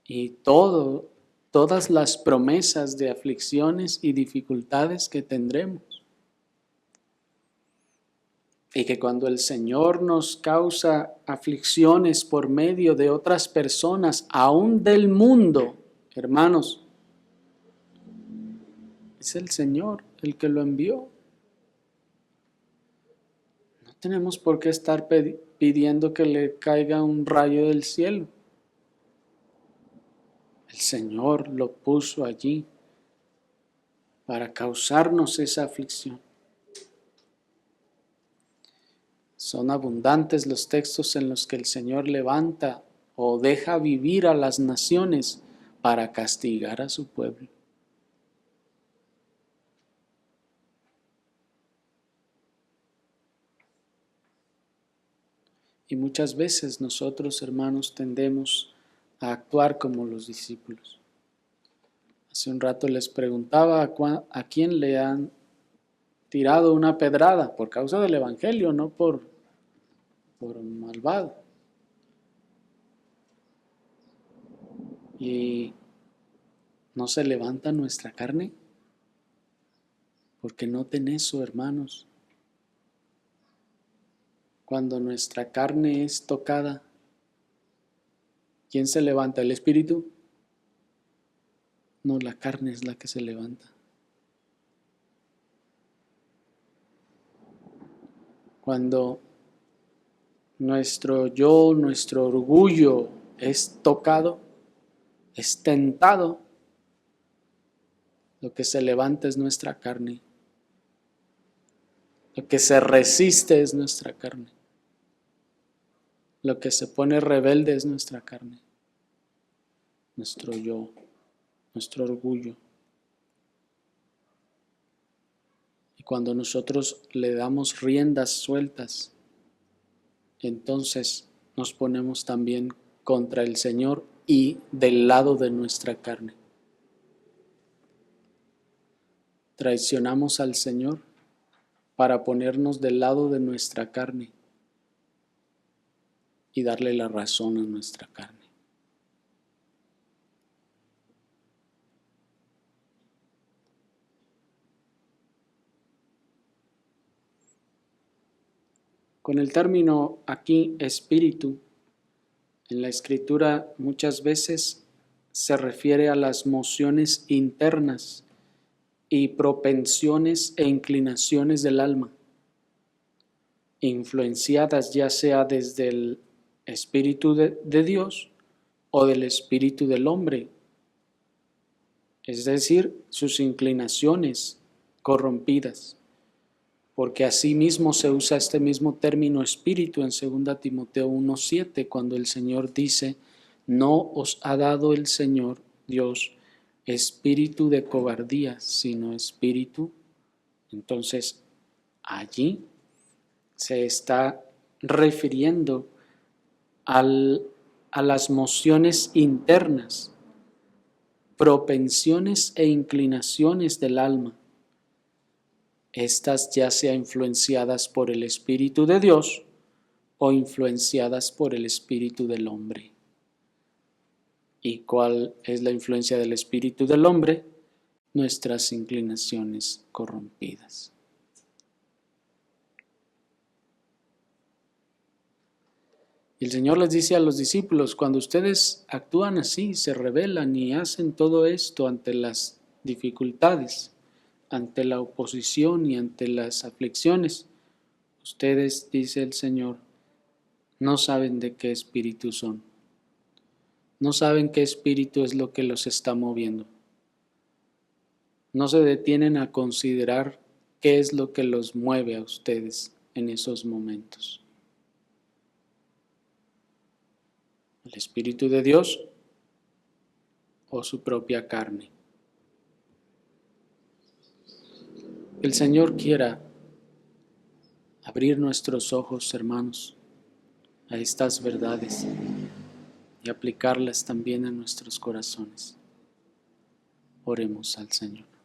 y todas las promesas de aflicciones y dificultades que tendremos. Y que cuando el Señor nos causa aflicciones por medio de otras personas, aún del mundo, hermanos, es el Señor el que lo envió. No tenemos por qué estar pidiendo que le caiga un rayo del cielo. El Señor lo puso allí para causarnos esa aflicción. Son abundantes los textos en los que el Señor levanta o deja vivir a las naciones para castigar a su pueblo. Y muchas veces nosotros, hermanos, tendemos a actuar como los discípulos. Hace un rato les preguntaba a quién le han tirado una pedrada por causa del Evangelio, no por malvado. Y no se levanta nuestra carne, porque noten eso, hermanos. Cuando nuestra carne es tocada, ¿quién se levanta? ¿El espíritu? No, la carne es la que se levanta. Cuando nuestro yo, nuestro orgullo es tocado, es tentado, lo que se levanta es nuestra carne. Lo que se resiste es nuestra carne. Lo que se pone rebelde es nuestra carne. Nuestro yo, nuestro orgullo. Y cuando nosotros le damos riendas sueltas, entonces nos ponemos también contra el Señor y del lado de nuestra carne. Traicionamos al Señor para ponernos del lado de nuestra carne y darle la razón a nuestra carne. Con el término aquí espíritu, en la Escritura muchas veces se refiere a las mociones internas y propensiones e inclinaciones del alma, influenciadas ya sea desde el Espíritu de Dios o del espíritu del hombre, es decir, sus inclinaciones corrompidas. Porque asimismo se usa este mismo término espíritu en 2 Timoteo 1:7, cuando el Señor dice, no os ha dado el Señor Dios espíritu de cobardía, sino espíritu. Entonces, allí se está refiriendo a las mociones internas, propensiones e inclinaciones del alma. Estas ya sea influenciadas por el Espíritu de Dios o influenciadas por el espíritu del hombre. ¿Y cuál es la influencia del espíritu del hombre? Nuestras inclinaciones corrompidas. Y el Señor les dice a los discípulos, cuando ustedes actúan así, se rebelan y hacen todo esto ante las dificultades, ante la oposición y ante las aflicciones, ustedes, dice el Señor, no saben de qué espíritu son. No saben qué espíritu es lo que los está moviendo. No se detienen a considerar qué es lo que los mueve a ustedes en esos momentos. ¿El Espíritu de Dios o su propia carne? El Señor quiera abrir nuestros ojos, hermanos, a estas verdades y aplicarlas también a nuestros corazones. Oremos al Señor.